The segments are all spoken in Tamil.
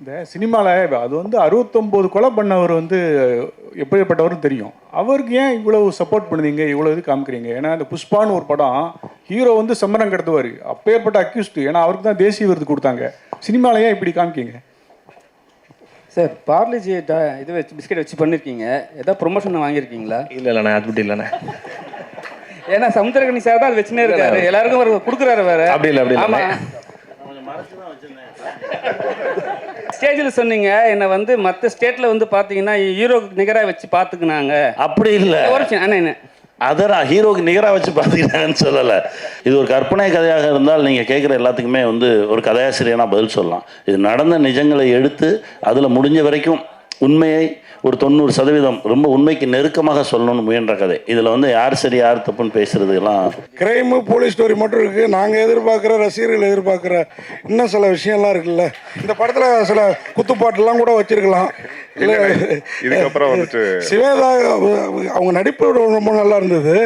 இந்த சினிமாவில் அது வந்து 69 கொலை பண்ணவர் வந்து எப்படிப்பட்டவரும் தெரியும். அவருக்கு ஏன் இவ்வளவு சப்போர்ட் பண்ணுறீங்க, இவ்வளோ இது காமிக்கிறீங்க? ஏன்னா இந்த புஷ்பான்னு ஒரு படம் ஹீரோ வந்து சம்மரம் கடத்துவார், அப்பேற்பட்ட அக்யூஸ்டு. ஏன்னா அவருக்கு தான் தேசிய விருது கொடுத்தாங்க. சினிமாவில் ஏன் இப்படி காமிக்கிங்க சார்? பார்லிஜி இது வச்சு பிஸ்கெட் வச்சு பண்ணியிருக்கீங்க, ஏதாவது ப்ரொமோஷன் வாங்கியிருக்கீங்களா? இல்லை இல்லைண்ணே, அது மட்டும் இல்லைண்ணே. ஏன்னா சமுத்திரகனி சார் தான் அது வச்சுனே இருக்காரு, எல்லாருக்கும் கொடுக்குறாரு வேற. அப்படி இல்லை, அப்படி இல்லை. ஸ்டேஜில் சொன்னீங்க என்னை வந்து மற்ற ஸ்டேட்டில் வந்து பார்த்தீங்கன்னா ஹீரோக்கு நிகராக வச்சு பார்த்துக்கினாங்க. அப்படி இல்லை, என்ன அதை நான் ஹீரோக்கு நிகராக வச்சு பார்த்துக்கிட்டாங்கன்னு சொல்லலை. இது ஒரு கற்பனை கதையாக இருந்தால் நீங்கள் கேட்குற எல்லாத்துக்குமே வந்து ஒரு கதையாசிரியனா பதில் சொல்லலாம். இது நடந்த நிஜங்களை எடுத்து அதில் முடிஞ்ச வரைக்கும் உண்மையை ஒரு 90% ரொம்ப உண்மைக்கு நெருக்கமாக சொல்லணும்னு முயன்ற கதை. இதில் வந்து யார் சரி யார் தப்புன்னு பேசுறதுலாம் கிரைமு போலீஸ் ஸ்டோரி மட்டும் இருக்குது. நாங்கள் எதிர்பார்க்குற ரசிகர்கள் எதிர்பார்க்குற இன்னும் சில விஷயம்லாம் இருக்குல்ல. இந்த படத்தில் சில குத்துப்பாட்டுலாம் கூட வச்சிருக்கலாம். இல்லை, இதுக்கப்புறம் வந்துட்டு சிவேதா அவங்க நடிப்பு ரொம்ப நல்லா இருந்தது.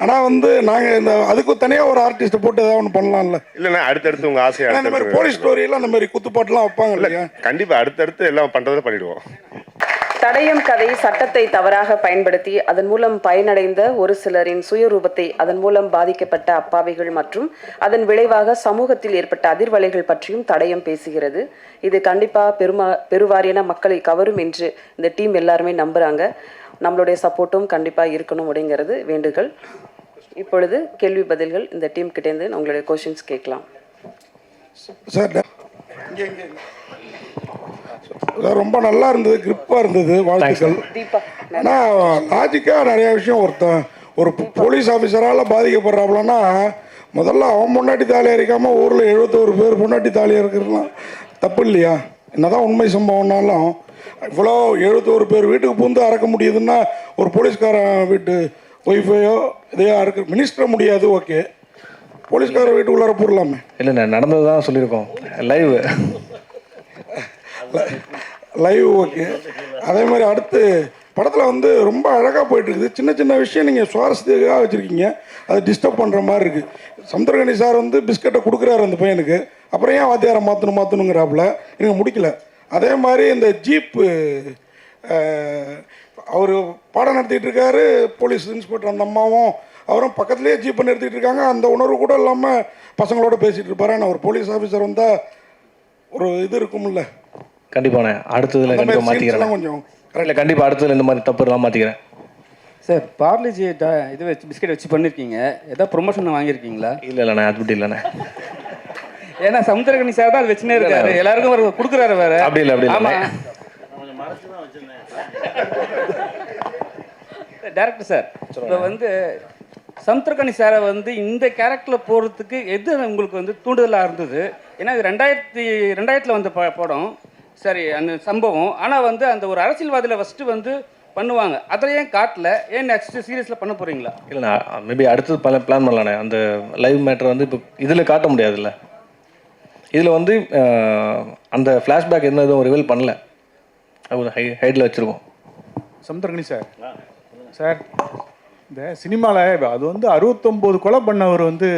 ஆனால் வந்து நாங்கள் இந்த அதுக்கு தனியாக ஒரு ஆர்டிஸ்ட்டை போட்டு ஏதாவது ஒன்று பண்ணலாம்ல. இல்லைண்ணா, அடுத்தடுத்து உங்கள் ஆசையை அந்த மாதிரி போலீஸ் ஸ்டோரியெல்லாம் அந்த மாதிரி குத்துப்பாட்டுலாம் வைப்பாங்க இல்லையா? கண்டிப்பாக அடுத்தடுத்து எல்லாம் பண்ணுறதை பண்ணிவிடுவோம். தடயம் கதை சட்டத்தை தவறாக பயன்படுத்தி அதன் மூலம் பயனடைந்த ஒரு சிலரின் சுயரூபத்தை, அதன் மூலம் பாதிக்கப்பட்ட அப்பாவிகள் மற்றும் அதன் விளைவாக சமூகத்தில் ஏற்பட்ட அதிர்வலைகள் பற்றியும் தடயம் பேசுகிறது. இது கண்டிப்பாக பெருவாரியான மக்களை கவரும் என்று இந்த டீம் எல்லாருமே நம்புகிறாங்க. நம்மளுடைய சப்போர்ட்டும் கண்டிப்பாக இருக்கணும் அப்படிங்கிறது வேண்டுகள். இப்பொழுது கேள்வி பதில்கள் இந்த டீம் கிட்டேருந்து உங்களுடைய கொஷின்ஸ் கேட்கலாம். சார் ரொம்ப நல்லா இருந்தது, கிரிப்பாக இருந்தது, வாழ்த்துக்கள். ஆனால் லாஜிக்காக நிறைய விஷயம் ஒரு போலீஸ் ஆஃபீஸரால் பாதிக்கப்படுறாப்புலன்னா முதல்ல அவன் முன்னாடி தாலியாக இருக்காமல் ஊரில் 71 பேர் முன்னாடி தாலியாக இருக்கிறதுலாம் தப்பு இல்லையா? என்னதான் உண்மை சம்பவம்னாலும் இவ்வளோ 71 பேர் வீட்டுக்கு பூந்து அறக்க முடியுதுன்னா ஒரு போலீஸ்காரன் வீட்டு ஒய்ஃபையோ இதையோ அறக்க மினிஸ்டரை முடியாது. ஓகே, போலீஸ்காரர் வீட்டுக்குள்ளார போடலாமே. இல்லைண்ணே, நடந்தது தான் சொல்லியிருக்கோம். Live okay. அதே மாதிரி அடுத்து படத்தில் வந்து ரொம்ப அழகாக போயிட்டுருக்குது. சின்ன சின்ன விஷயம் நீங்கள் சுவாரஸ்யத்துக்காக வச்சுருக்கீங்க, அது டிஸ்டர்ப் பண்ணுற மாதிரி இருக்குது. சமுத்திரகனி சார் வந்து பிஸ்கட்டை கொடுக்குறாரு அந்த பையனுக்கு, அப்புறம் ஏன் வாத்தியாரை மாற்றணுங்கிறாப்புல எனக்கு முடிக்கல. அதே மாதிரி இந்த ஜீப்பு அவர் பாடம் நடத்திட்டு இருக்காரு, போலீஸ் இன்ஸ்பெக்டர் அந்த அம்மாவும் அவரும் பக்கத்துலேயே ஜீப்பை நிறுத்திட்டு இருக்காங்க. அந்த உணர்வு கூட இல்லாமல் பசங்களோட பேசிகிட்டு இருப்பாரு. ஆனால் ஒரு போலீஸ் ஆஃபீஸர் வந்தால் ஒரு இது இருக்கும்ல. கண்டிப்பாண்ணே, அடுத்ததில் கண்டிப்பாக மாற்றிக்கிறேன். கொஞ்சம் இல்லை, கண்டிப்பாக அடுத்ததில் இந்த மாதிரி தப்பு எல்லாம் மாற்றிக்கிறேன். சார், பார்லிஜி இது வச்சு பிஸ்கெட் வச்சு பண்ணியிருக்கீங்க, ஏதாவது ப்ரொமோஷன் வாங்கியிருக்கீங்களா? இல்லை இல்லைண்ணே, அது மட்டும் இல்லைண்ணே. ஏன்னா சமுத்திரகனி சார் தான் அது வச்சுனே இருக்காரு, எல்லாருக்கும் கொடுக்குறாரு வேற. அப்படி இல்லை, அப்படி இல்லை. டேரக்டர் சார், இப்போ வந்து சமுத்திரகனி சாரை வந்து இந்த கேரக்டரில் போகிறதுக்கு எது உங்களுக்கு வந்து தூண்டுதலாக இருந்தது? ஏன்னா இது 2000 வந்த படம், சரி அந்த சம்பவம். ஆனால் வந்து அந்த ஒரு அரசியல்வாதியில் ஃபஸ்ட்டு வந்து பண்ணுவாங்க, அதில் ஏன் காட்டல? ஏன் நெக்ஸ்ட் சீரியஸில் பண்ண போகிறீங்களா? இல்லைண்ணா, மேபி அடுத்தது பிளான் பண்ணலாண்ணே. அந்த லைவ் மேட்டர் வந்து இப்போ இதில் காட்ட முடியாதுல்ல. இதில் வந்து அந்த ஃப்ளாஷ்பேக் என்ன எதுவும் ரிவீல் பண்ணல, அது ஹைட்டில் வச்சுருக்கோம். சமுத்திரகனி சார், இந்த சினிமாவில் அது வந்து 69 கொலை பண்ணவர் வந்து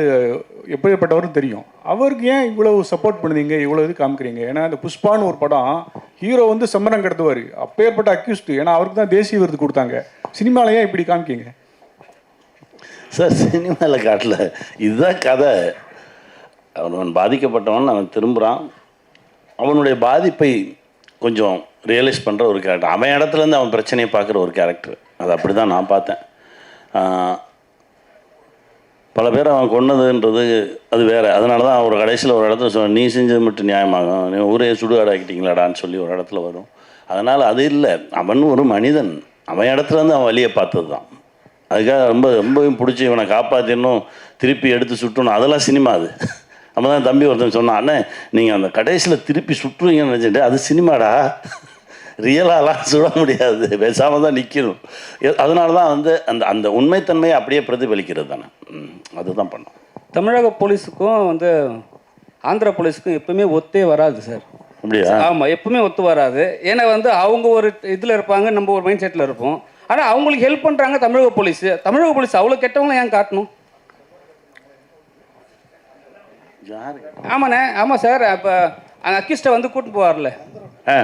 எப்படிப்பட்டவரும் தெரியும். அவருக்கு ஏன் இவ்வளவு சப்போர்ட் பண்ணுறீங்க, இவ்வளோ இது காமிக்கிறீங்க? ஏன்னா இந்த புஷ்பான்னு ஒரு படம் ஹீரோ வந்து சம்மரம் கடத்துவார், அப்பேற்பட்ட அக்யூஸ்டு. ஏன்னா அவருக்கு தான் தேசிய விருது கொடுத்தாங்க. சினிமாவில் ஏன் இப்படி காமிக்கிங்க சார்? சினிமாவில் காட்டல, இதுதான் கதை. அவன் பாதிக்கப்பட்டவன், அவன் திரும்புகிறான், அவனுடைய பாதிப்பை கொஞ்சம் ரியலைஸ் பண்ணுற ஒரு கேரக்டர். அவன் இடத்துலேருந்து அவன் பிரச்சனையை பார்க்குற ஒரு கேரக்டர். அது அப்படி தான் நான் பார்த்தேன். பல பேர் அவன் கொன்னதுன்றது அது வேறு. அதனால தான் ஒரு கடைசியில் ஒரு இடத்துல சொன்ன, நீ செஞ்சது மட்டும் நியாயமாகும், நீ ஊரே சுடுகாடாக்கிட்டீங்களாடான்னு சொல்லி ஒரு இடத்துல வரும். அதனால் அது இல்லை, அவன் ஒரு மனிதன், அவன் இடத்துலேருந்து அவன் வழியை பார்த்தது தான். அதுக்காக ரொம்பவும் பிடிச்சி இவனை காப்பாற்றிடணும், திருப்பி எடுத்து சுட்டணும், அதெல்லாம் சினிமா. அது நம்ம தான் தம்பி ஒருத்தன் சொன்னான், அண்ணே நீங்கள் அந்த கடைசியில் திருப்பி சுட்டுருவீங்கன்னு நினச்சிட்டு, அது சினிமாடா, ரியலாலாம் சுட முடியாது, பேசாமல் தான் நிற்கணும். அதனால தான் வந்து அந்த அந்த உண்மைத்தன்மையை அப்படியே பிரதிபலிக்கிறது தானே, அதுதான் பண்ணோம். தமிழக போலீஸுக்கும் வந்து ஆந்திரா போலீஸுக்கும் எப்பவுமே ஒத்தே வராது சார். அப்படியா? ஆமாம், எப்பவுமே ஒத்து வராது. ஏன்னா வந்து அவங்க ஒரு இதில் இருப்பாங்க, நம்ம ஒரு மைண்ட் செட்டில் இருப்போம். ஆனால் அவங்களுக்கு ஹெல்ப் பண்ணுறாங்க தமிழக போலீஸ் அவ்வளோ கெட்டவங்களும் ஏன் காட்டணும்? ஆமாண்ணே, ஆமாம் சார். இப்போ அந்த அக்யூஸ்டை வந்து கூட்டிட்டு போவார்ல, ஆ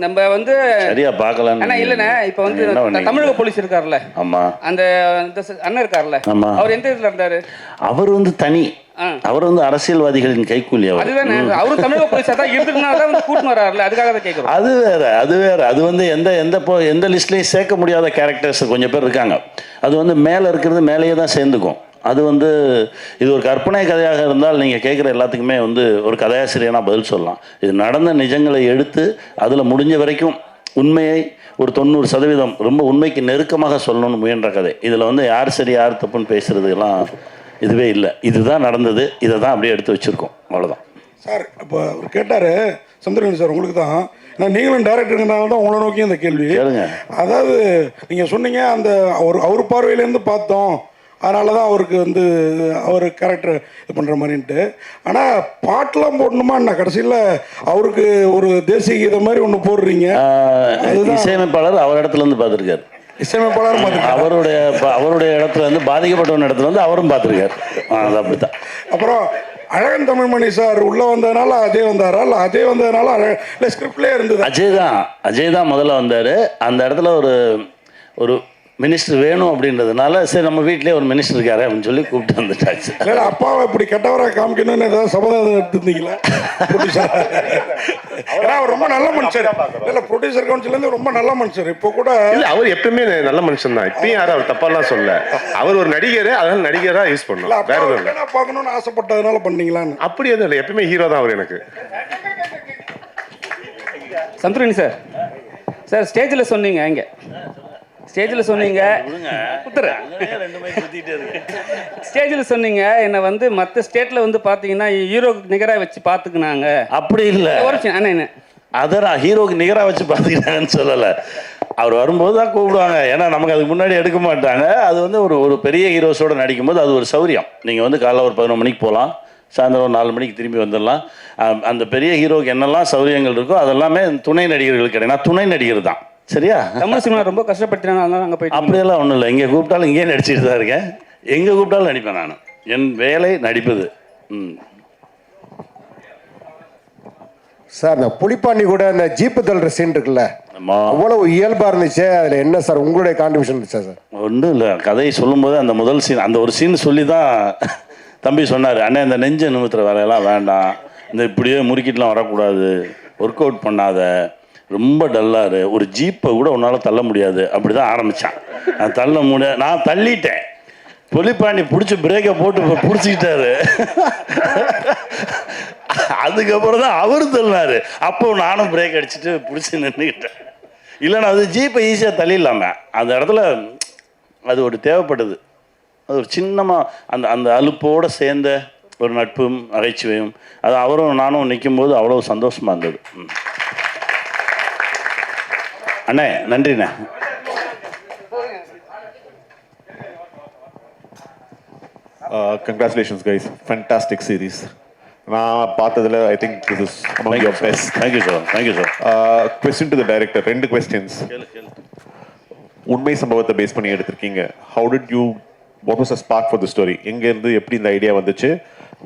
நம்ம வந்து சரியா பார்க்கலான்னு அண்ணா இல்லைண்ணே, இப்போ வந்து என்ன பண்ணீங்க? தமிழக போலீஸ் இருக்கார்ல, ஆமாம் அந்த அண்ணன் இருக்கார்ல, ஆமா. அவர் எந்த இதில் இருந்தார்? அவர் வந்து தனி, அவர் வந்து அரசியல்வாதிகளின் கைக்கூலி அவர். அதுதானே, அவரும் தமிழக போலீஸாக தான் இருந்ததுனால தான் வந்து கூட்டின்னு வராருல, அதுக்காக தான் கேட்குறோம். அது வேற அது வந்து எந்த லிஸ்ட்லேயும் சேர்க்க முடியாத கேரக்டர்ஸ் கொஞ்சம் பேர் இருக்காங்க. அது வந்து மேலே இருக்கிறது மேலேயே தான் சேர்ந்துக்கும். அது வந்து இது ஒரு கற்பனை கதையாக இருந்தால் நீங்கள் கேட்குற எல்லாத்துக்குமே வந்து ஒரு கதையாசிரியனா பதில் சொல்லலாம். இது நடந்த நிஜங்களை எடுத்து அதில் முடிஞ்ச வரைக்கும் உண்மையை ஒரு 90% ரொம்ப உண்மைக்கு நெருக்கமாக சொல்லணும்னு முயன்ற கதை. இதில் வந்து யார் சரி யார் தப்புன்னு பேசுகிறதுக்கெல்லாம் இதுவே இல்லை. இதுதான் நடந்தது, இதை தான் அப்படியே எடுத்து வச்சுருக்கோம், அவ்வளோதான். சார் இப்போ அவர் கேட்டார் சந்திரகணி சார், உங்களுக்கு தான் நான் நீங்களும் டேரக்டருங்கனால தான் உங்களை நோக்கி அந்த கேள்வி. கேளுங்க. அதாவது நீங்கள் சொன்னீங்க அந்த அவர் பார்வையிலேருந்து பார்த்தோம், அதனால தான் அவருக்கு வந்து அவர் கேரக்டர் இது பண்ணுற மாதிரின்ட்டு. ஆனால் பாட்டெலாம் போடணுமா என்ன, கடைசியில் அவருக்கு ஒரு தேசிய கீதம் மாதிரி ஒன்று போடுறீங்க. இசையமைப்பாளர் அவர் இடத்துல இருந்து பார்த்துருக்காரு, இசையமைப்பாளர் அவருடைய இடத்துல இருந்து பாதிக்கப்பட்டவன் இடத்துல வந்து அவரும் பார்த்துருக்காரு. அது அப்படித்தான். அப்புறம் அழகன் தமிழ்மணி சார் உள்ளே வந்ததுனால அஜய் வந்தாரா, இல்லை அஜய் வந்ததுனால இல்லை ஸ்கிரிப்ட்லேயே இருந்தது? அஜய் தான் முதல்ல வந்தார். அந்த இடத்துல ஒரு மினிஸ்டர் வேணும் அப்படின்றதுனால சரி நம்ம வீட்டிலே ஒரு மினிஸ்டர் இருக்காரு அப்படின்னு சொல்லி கூப்பிட்டு வந்துட்டாச்சு. இல்லை அப்பாவை இப்படி கெட்டவராக காமிக்கணும்னு ஏதாவது சபதம் எடுத்துருந்தீங்களா? அவர் ரொம்ப நல்ல மனுஷர். இல்லை ப்ரொடியூசர் கவுன்சிலேருந்து ரொம்ப நல்ல மனுஷர். இப்போ கூட இல்லை, அவர் எப்பவுமே நல்ல மனுஷன் தான். இப்பயும் யாரும் அவர் தப்பாலாம் சொல்ல. அவர் ஒரு நடிகர், அதனால நடிகராக யூஸ் பண்ணலாம், வேற எதுவும் இல்லை. பார்க்கணும்னு ஆசைப்பட்டதுனால பண்ணீங்களான்னு? அப்படி எதுவும் இல்லை, எப்பவுமே ஹீரோ தான் அவர் எனக்கு. சந்துரணி சார், சார் ஸ்டேஜில் சொன்னீங்க, இங்கே ஸ்டேஜில் சொன்னீங்க, ஸ்டேஜில் சொன்னீங்க என்னை வந்து மற்ற ஸ்டேட்டில் வந்து பார்த்தீங்கன்னா ஹீரோக்கு நிகராக வச்சு பார்த்துக்கினாங்க. அப்படி இல்லை, என்ன அதான் ஹீரோக்கு நிகராக வச்சு பார்த்துக்கிட்டாங்கன்னு சொல்லலை. அவர் வரும்போது தான் கூப்பிடுவாங்க, ஏன்னா நமக்கு அதுக்கு முன்னாடி எடுக்க மாட்டாங்க. அது வந்து ஒரு பெரிய ஹீரோஸோடு நடிக்கும்போது அது ஒரு சௌரியம். நீங்கள் வந்து காலைல ஒரு 11 மணிக்கு போகலாம், சாயந்தரம் 4 மணிக்கு திரும்பி வந்துடலாம். அந்த பெரிய ஹீரோக்கு என்னெல்லாம் சௌரியங்கள் இருக்கோ அதெல்லாமே துணை நடிகர்களுக்கு கிடையாது. நான் துணை நடிகர் தான், சரியா? தமிழ் சினிமா ரொம்ப கஷ்டப்படுத்தினாங்க, அதனால அங்கே போயிட்டு. அப்படியெல்லாம் ஒன்றும் இல்லை, இங்கே கூப்பிட்டாலும் இங்கேயே நடிச்சுட்டு தான் இருக்கேன். எங்கே கூப்பிட்டாலும் நடிப்பேன் நான். என் வேலை நடிப்பது. சார் இந்த புலிப்பாண்டி கூட இந்த ஜீப்பு தள்ளுற சீன் இருக்குல்ல, அவ்வளவு இயல்பாக இருந்துச்சு. அதில் என்ன சார் உங்களுடைய கான்ட்ரிபியூஷன் இருந்துச்சா சார்? ஒன்றும் இல்லை, கதையை சொல்லும்போது அந்த முதல் சீன், அந்த ஒரு சீன் சொல்லி தான் தம்பி சொன்னார், அண்ணே இந்த நெஞ்சை நிமித்துற வேலையெல்லாம் வேண்டாம், இந்த இப்படியே முறுக்கிட்டுலாம் வரக்கூடாது, ஒர்க் அவுட் பண்ணாத, ரொம்ப டல்லாரு, ஒரு ஜீப்பை கூட உன்னால் தள்ள முடியாது. அப்படி தான் ஆரம்பித்தான். நான் தள்ளிட்டேன். புலிப்பாண்டி பிடிச்சி பிரேக்கை போட்டு பிடிச்சிக்கிட்டாரு. அதுக்கப்புறம் தான் அவர் தள்ளினாரு. அப்போ நானும் பிரேக் அடிச்சுட்டு பிடிச்சி நின்றுக்கிட்டேன். இல்லைன்னா அது ஜீப்பை ஈஸியாக தள்ளிடலாமே, அந்த இடத்துல அது ஒரு தேவைப்படுது. அது ஒரு சின்னமாக அந்த அலுப்போடு சேர்ந்த ஒரு நட்பும் நகைச்சுவையும், அது அவரும் நானும் நிற்கும்போது அவ்வளோ சந்தோஷமாக இருந்தது. அண்ணே நன்றிண்ணே. Congratulations guys, fantastic series. நான் பார்த்ததுல I think this is among your best. Thank you sir. Thank you sir. Question to the director, 2 questions. உண்மை சம்பவத்தை பேஸ் பண்ணி எடுத்திருக்கீங்க. How did you, what was the spark for the story? எங்க இருந்து எப்படி இந்த ஐடியா வந்துச்சு?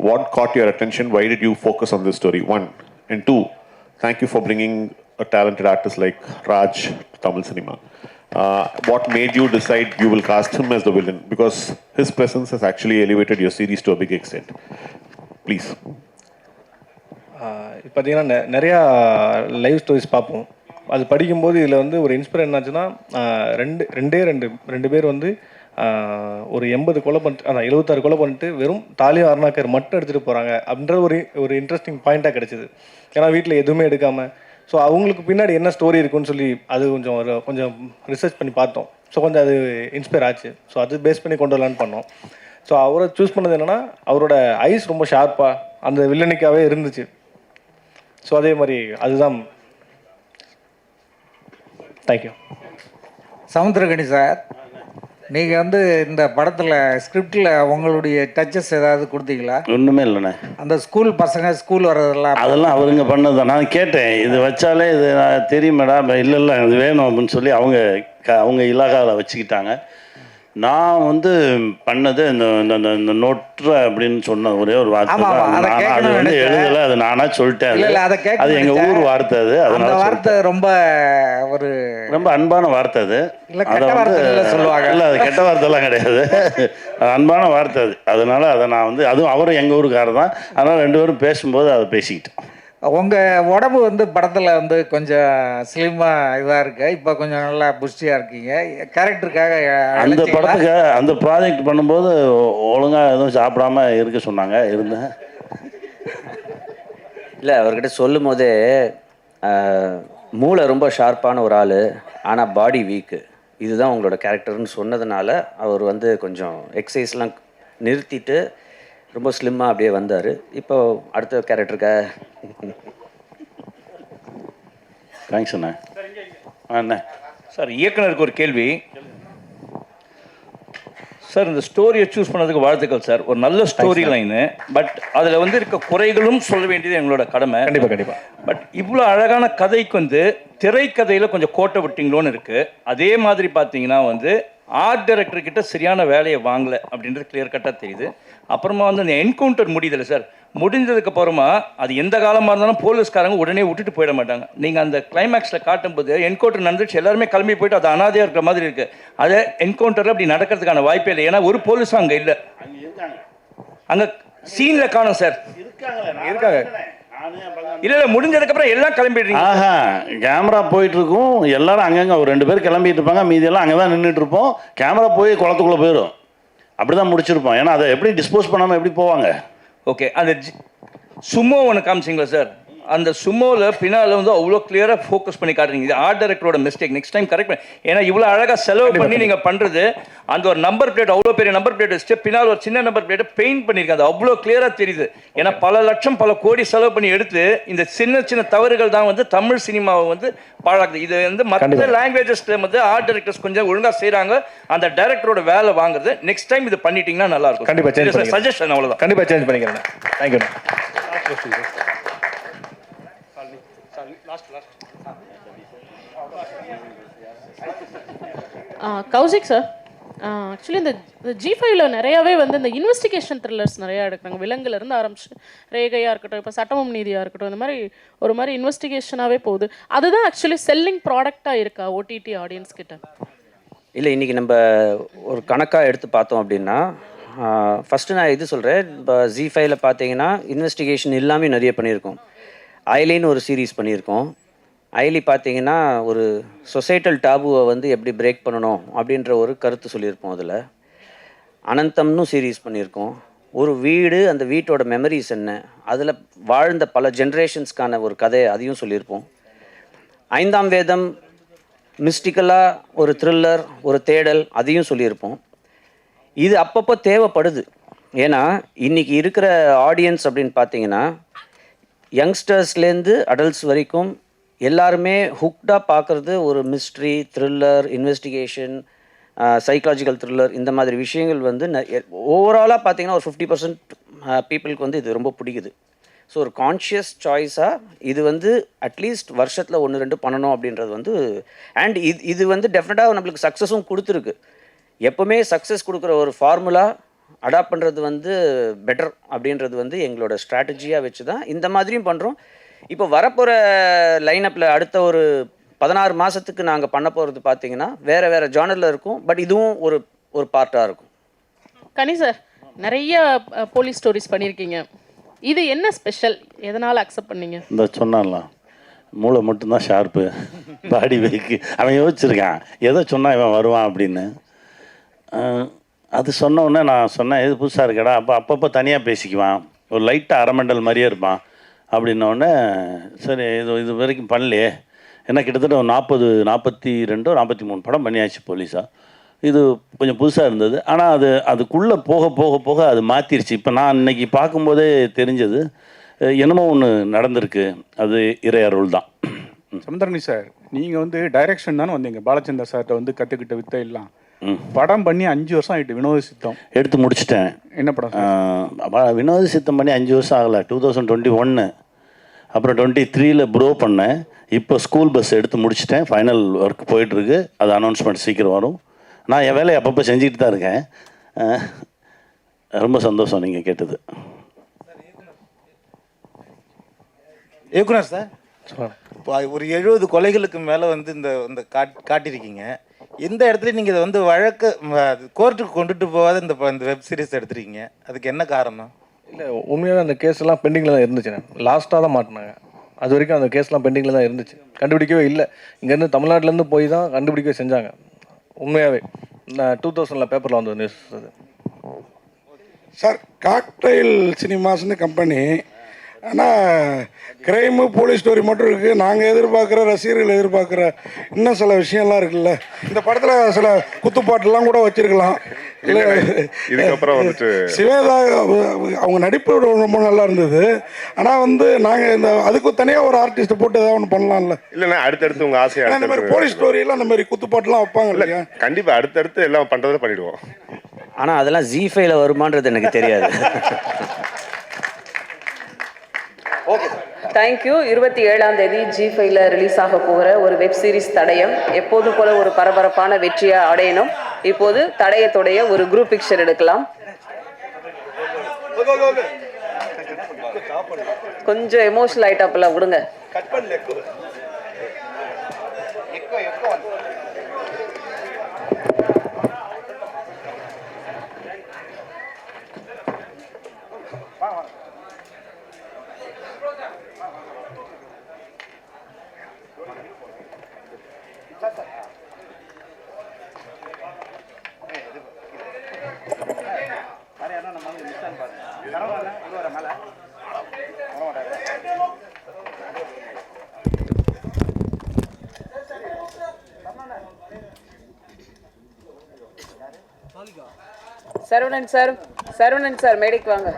What caught your attention? Why did you focus on this story? 1 and 2, thank you for bringing a talented artist like Raj to Tamil cinema. What made you decide you will cast him as the villain? Because his presence has actually elevated your series to a big extent. Please. பார்த்தீங்கன்னா நிறையா லைவ் ஸ்டோரிஸ் பார்ப்போம். அது படிக்கும்போது இதில் வந்து ஒரு இன்ஸ்பைர் என்னாச்சுன்னா, ரெண்டு பேர் வந்து ஒரு 80 கொலை பண்ணிட்டு, 76 கொலை பண்ணிட்டு வெறும் தாலியா அருணாக்கர் மட்டும் எடுத்துகிட்டு போகிறாங்க அப்படின்ற ஒரு இன்ட்ரெஸ்டிங் பாயிண்ட்டாக கிடச்சிது. ஏன்னா வீட்டில் எதுவுமே எடுக்காமல், ஸோ அவங்களுக்கு பின்னாடி என்ன ஸ்டோரி இருக்குன்னு சொல்லி அது கொஞ்சம் ரிசர்ச் பண்ணி பார்த்தோம். ஸோ கொஞ்சம் அது இன்ஸ்பயர் ஆச்சு. ஸோ அது பேஸ் பண்ணி கொண்டு வரலான்னு பண்ணோம். ஸோ அவரை சூஸ் பண்ணது என்னென்னா, அவரோட ஐஸ் ரொம்ப ஷார்ப்பாக அந்த வில்லனிக்காகவே இருந்துச்சு. ஸோ அதே மாதிரி அதுதான். தேங்க்யூ. சமுத்திரகணி சார், நீங்கள் வந்து இந்த படத்தில் ஸ்கிரிப்டில் உங்களுடைய டச்சஸ் ஏதாவது கொடுத்தீங்களா? ஒன்றுமே இல்லைண்ணே. அந்த ஸ்கூல் பசங்க ஸ்கூல் வர்றதெல்லாம் அதெல்லாம் அவருங்க பண்ணது தான். நான் கேட்டேன், இது வச்சாலே இது தெரியும் மேடம், இல்லை இது வேணும் அப்படின்னு சொல்லி அவங்க இலாகாவில் வச்சுக்கிட்டாங்க. நான் வந்து பண்ணது இந்த நொற்ற அப்படின்னு சொன்ன ஒரே ஒரு வார்த்தை ஆமா, தான். அதை அது கேட்கணும்னு வந்து நினைச்சேன். எழுதல, அது நானா சொல்லிட்டேன். இல்ல, இல்ல, அதை கேட்கணும்னு அது எங்க நினைச்சேன். ஊர் வார்த்தை அது, அந்த அதனால வார்த்தை ரொம்ப ஒரு ரொம்ப அன்பான வார்த்தை அது. இல்ல, கெட்ட வார்த்தைன்னு சொல்லுவாங்க. இல்லை, அது கெட்ட வார்த்தைலாம் கிடையாது. அது அன்பான வார்த்தை அது. அதனால அதை நான் வந்து, அதுவும் அவரும் எங்கள் ஊருக்காரர் தான். அதனால் 2 பேரும் பேசும்போது அதை பேசிக்கிட்டோம். உங்கள் உடம்பு வந்து படத்தில் வந்து கொஞ்சம் ஸ்லிம்மாக இதாக இருக்கு, இப்போ கொஞ்சம் நல்லா புஷ்டியாக இருக்கீங்க. கேரக்டருக்காக அந்த படத்துக்கு அந்த ப்ராஜெக்ட் பண்ணும்போது ஒழுங்காக எதுவும் சாப்பிடாம இருக்க சொன்னாங்க, இருந்தேன். இல்லை, அவர்கிட்ட சொல்லும் போதே மூளை ரொம்ப ஷார்ப்பான ஒரு ஆள், ஆனால் பாடி வீக்கு, இதுதான் உங்களோட கேரக்டர்னு சொன்னதுனால அவர் வந்து கொஞ்சம் எக்ஸசைஸ்லாம் நிறுத்திட்டு ரொம்ப ஸ்லிம்மாக அப்படியே வந்தார். இப்போ அடுத்த கேரக்டருக்கா? தேங்க்ஸ் அண்ணா. அண்ணா சார், இயக்குனருக்கு ஒரு கேள்வி சார். இந்த ஸ்டோரியை சூஸ் பண்ணதுக்கு வாழ்த்துக்கள் சார். ஒரு நல்ல ஸ்டோரி லைனு, பட் அதில் வந்து இருக்க குறைகளும் சொல்ல வேண்டியது எங்களோட கடமை. கண்டிப்பாக. பட் இவ்வளோ அழகான கதைக்கு வந்து திரைக்கதையில் கொஞ்சம் கோட்டை விட்டிங்களோன்னு இருக்குது. அதே மாதிரி பார்த்தீங்கன்னா வந்து ஆர்ட் டைரக்டர் கிட்ட சரியான வேலையை வாங்கலை அப்படின்றது கிளியர் கட்டாக தெரியுது. அப்புறமா வந்து அந்த என்கவுண்டர் முடியுதில்ல சார், முடிஞ்சதுக்கு அப்புறமா அது எந்த காலமாக இருந்தாலும் போலீஸ்காரங்க உடனே விட்டுட்டு போயிட மாட்டாங்க. நீங்கள் அந்த கிளைமேக்ஸில் காட்டும்போது என்கவுண்டர் நடந்துச்சு, எல்லாருமே கிளம்பி போயிட்டு அது அனாதையாக இருக்கிற மாதிரி இருக்குது. அதை என்கவுண்டரில் அப்படி நடக்கிறதுக்கான வாய்ப்பே இல்லை. ஏன்னா ஒரு போலீஸும் அங்கே இல்லை, அங்கே சீனில் காணும் சார். இருக்காங்க. இல்லை, முடிஞ்சதுக்கப்புறம் எல்லாம் கிளம்பிடுறீங்க. ஆஹா, கேமரா போயிட்டு இருக்கும், எல்லாரும் அங்கங்கே ஒரு 2 பேர் கிளம்பிட்டு இருப்பாங்க, மீதியெல்லாம் அங்கே தான் நின்றுட்டு இருப்போம். கேமரா போய் குளத்துக்குள்ளே போயிடும். அப்படி தான் முடிச்சிருப்போம். ஏன்னா அதை எப்படி டிஸ்போஸ் பண்ணாமல் எப்படி போவாங்க? ஓகே, அந்த சுமோ ஒன்று காமிச்சிங்களா சார்? அந்த சுமோவில் பின்னால் வந்து அவ்வளோ கிளியராக ஃபோக்கஸ் பண்ணி காட்டுறீங்க. இது ஆர்ட் டைரக்டரோட மிஸ்டேக். நெக்ஸ்ட் டைம் கரெக்ட் பண்ணி, ஏன்னா இவ்வளோ அழகாக செலவு பண்ணி நீங்கள் பண்ணுறது, அந்த ஒரு நம்பர் பிளேட் அவ்வளோ பெரிய நம்பர் பிளேட் வச்சுட்டு பின்னால் ஒரு சின்ன நம்பர் பிளேட்டை பெயிண்ட் பண்ணியிருக்காங்க. அது அவ்வளோ கிளியராக தெரியுது. ஏன்னா பல லட்சம் பல கோடி செலவு பண்ணி எடுத்து இந்த சின்ன சின்ன தவறுகள் தான் வந்து தமிழ் சினிமாவை வந்து பாழாக்குது. இது வந்து மற்ற லாங்குவேஜஸ்ல வந்து ஆர்ட் டைரக்டர்ஸ் கொஞ்சம் ஒழுங்காக செய்கிறாங்க, அந்த டைரக்டரோட வேலை வாங்குறது. நெக்ஸ்ட் டைம் இது பண்ணிட்டீங்கன்னா நல்லா இருக்கும். கண்டிப்பாக சஜஷன் அவ்வளோதான். கண்டிப்பாக சேஞ்ச் பண்ணிக்கிறேன். தேங்க்யூ. கௌசிக் சார், ஆக்சுவலி இந்த G5ல நிறையாவே வந்து இந்த இன்வெஸ்டிகேஷன் த்ரில்லர்ஸ் நிறையா எடுக்கிறாங்க. விலங்குலேருந்து ஆரம்பிச்சு ரேகையாக இருக்கட்டும், இப்போ சட்டமும் நீதியாக இருக்கட்டும், இந்த மாதிரி ஒரு மாதிரி இன்வெஸ்டிகேஷனாகவே போகுது. அதுதான் ஆக்சுவலி செல்லிங் ப்ராடக்டாக இருக்கா ஓடிடி ஆடியன்ஸ் கிட்ட? இல்லை, இன்றைக்கி நம்ம ஒரு கணக்காக எடுத்து பார்த்தோம் அப்படின்னா, ஃபஸ்ட்டு நான் இது சொல்கிறேன். இப்போ G5ல பார்த்தீங்கன்னா இன்வெஸ்டிகேஷன் எல்லாமே நிறைய பண்ணியிருக்கோம். ஐலின்னு ஒரு சீரீஸ் பண்ணியிருக்கோம். ஐலி பார்த்தீங்கன்னா ஒரு சொசைட்டல் டாபுவை வந்து எப்படி பிரேக் பண்ணணும் அப்படின்ற ஒரு கருத்து சொல்லியிருப்போம். அதில் அனந்தம்னு சீரீஸ் பண்ணியிருக்கோம். ஒரு வீடு, அந்த வீட்டோட மெமரிஸ் என்ன, அதில் வாழ்ந்த பல ஜென்ரேஷன்ஸ்க்கான ஒரு கதை, அதையும் சொல்லியிருப்போம். 5ஆம் வேதம் மிஸ்டிக்கலாக ஒரு த்ரில்லர், ஒரு தேடல், அதையும் சொல்லியிருப்போம். இது அப்பப்போ தேவைப்படுது. ஏன்னா இன்றைக்கி இருக்கிற ஆடியன்ஸ் அப்படின்னு பார்த்தீங்கன்னா யங்ஸ்டர்ஸ்லேருந்து அடல்ட்ஸ் வரைக்கும் எல்லாருமே ஹுக்டாக பார்க்குறது ஒரு mystery, thriller, investigation, psychological thriller, இந்த மாதிரி விஷயங்கள் வந்து ஓவராலாக பார்த்தீங்கன்னா ஒரு 50% பீப்புளுக்கு வந்து இது ரொம்ப பிடிக்குது. ஸோ ஒரு கான்ஷியஸ் சாய்ஸாக இது வந்து அட்லீஸ்ட் வருஷத்தில் 1-2 பண்ணணும் அப்படின்றது வந்து, அண்ட் இது வந்து டெஃபினட்டாக நம்மளுக்கு சக்ஸஸும் கொடுத்துருக்கு. எப்போவுமே சக்ஸஸ் கொடுக்குற ஒரு ஃபார்முலா அடாப்ட் பண்ணுறது வந்து பெட்டர் அப்படின்றது வந்து எங்களோட ஸ்ட்ராட்டஜியாக வச்சு தான் இந்த மாதிரியும் பண்ணுறோம். இப்போ வரப்போகிற லைனப்பில் அடுத்த ஒரு 16 மாதத்துக்கு நாங்கள் பண்ண போகிறது பார்த்தீங்கன்னா வேறு ஜானரில் இருக்கும். பட் இதுவும் ஒரு பார்ட்டாக இருக்கும். கனி சார், நிறைய போலீஸ் ஸ்டோரிஸ் பண்ணியிருக்கீங்க. இது என்ன ஸ்பெஷல்? எதனால் அக்செப்ட் பண்ணீங்க? இந்த சொன்னான்லாம் மூளை மட்டும்தான் ஷார்ப்பு, பாடி வைக்கு. அவன் யோசிச்சிருக்கான் எதை சொன்னால் இவன் வருவான் அப்படின்னு. அது சொன்ன உடனே நான் சொன்னேன், இது புதுசாக இருக்கடா. அப்பப்போ தனியாக பேசிக்குவான், ஒரு லைட்டாக அரமண்டல் மாதிரியே இருப்பான் அப்படின்னோடனே, சரி இது வரைக்கும் பண்ணலையே. ஏன்னா கிட்டத்தட்ட ஒரு 42-43 படம் பண்ணியாச்சு போலீஸாக. இது கொஞ்சம் புதுசாக இருந்தது. ஆனால் அதுக்குள்ளே போக அது மாற்றிருச்சு. இப்போ நான் இன்னைக்கு பார்க்கும்போதே தெரிஞ்சது என்னமோ ஒன்று நடந்திருக்கு. அது இறை அருள் தான். சமுத்திரகனி சார், நீங்கள் வந்து டைரக்ஷன் தானே வந்தீங்க. பாலச்சந்தர் சார்கிட்ட வந்து கற்றுக்கிட்ட வித்தை எல்லாம் படம் பண்ணி 5 வருஷம் ஆகிட்டு. வினோத சித்தம் எடுத்து முடிச்சிட்டேன். என்ன படம்? வினோத சித்தம் பண்ணி 5 வருஷம் ஆகலை. 2021, அப்புறம் 23ல் ப்ரோ பண்ணேன். இப்போ ஸ்கூல் பஸ் எடுத்து முடிச்சிட்டேன். ஃபைனல் ஒர்க் போயிட்டுருக்கு. அது அனௌன்ஸ்மெண்ட் சீக்கிரம் வரும். நான் என் வேலையை அப்பப்போ செஞ்சுக்கிட்டு தான் இருக்கேன். ரொம்ப சந்தோஷம் நீங்கள் கேட்டது. இயக்குனர் சார், இப்போ ஒரு 70 கொலைகளுக்கு மேலே வந்து இந்த காட்டியிருக்கீங்க. இந்த இடத்துல நீங்கள் இதை வந்து வழக்கு கோர்ட்டுக்கு கொண்டுட்டு போகாத இந்த வெப் சீரிஸ் எடுத்துருக்கீங்க. அதுக்கு என்ன காரணம்? இல்லை, உண்மையாக அந்த கேஸ் எல்லாம் பெண்டிங்கில் தான் இருந்துச்சுண்ணே. லாஸ்ட்டாக தான் மாட்டினாங்க. அது வரைக்கும் அந்த கேஸ்லாம் பெண்டிங்கில் தான் இருந்துச்சு. கண்டுபிடிக்கவே இல்லை. இங்கேருந்து தமிழ்நாட்டிலேருந்து போய் தான் கண்டுபிடிக்கவே செஞ்சாங்க. உண்மையாகவே நான் 2000 பேப்பரில் வந்த நியூஸ் அது. சார், காக்டெயில் சினிமாஸ்னு கம்பெனி, ஆனால் கிரைமு போலீஸ் ஸ்டோரி மட்டும் இருக்குது. நாங்கள் எதிர்பார்க்குற, ரசிகர்கள் எதிர்பார்க்குற இன்னும் சில விஷயம்லாம் இருக்குல்ல. இந்த படத்தில் சில குத்துப்பாட்டெல்லாம் கூட வச்சுருக்கலாம். இல்லை, இதுக்கப்புறம் வந்துட்டு சிவேதா அவங்க நடிப்பு ரொம்ப நல்லா இருந்தது. ஆனால் வந்து நாங்கள் அதுக்கு தனியாக ஒரு ஆர்டிஸ்ட்டை போட்டு ஏதாவது ஒன்று பண்ணலாம்ல. இல்லைண்ணா, அடுத்தடுத்து உங்கள் ஆசையை இந்த மாதிரி போலீஸ் ஸ்டோரியெல்லாம் அந்த மாதிரி குத்துப்பாட்டுலாம் வைப்பாங்க இல்லையா? கண்டிப்பாக அடுத்தடுத்து எல்லாம் பண்ணுறதை பண்ணிவிடுவோம். ஆனால் அதெல்லாம் ஜி5ல வருமானது எனக்கு தெரியாது. தேங்க்யூ. 27ஆம் தேதி ஜி5ல ரிலீஸ் ஆக போகிற ஒரு வெப் சீரிஸ் தடயம் எப்போதும் போல ஒரு பரபரப்பான வெற்றியை அடையணும். இப்போது தடயத்துடைய ஒரு குரூப் பிக்சர் எடுக்கலாம். கொஞ்சம் எமோஷனல் ஆயிட்டாப்புல விடுங்க. சரவணன் சார் மேடைக்கு வாங்க.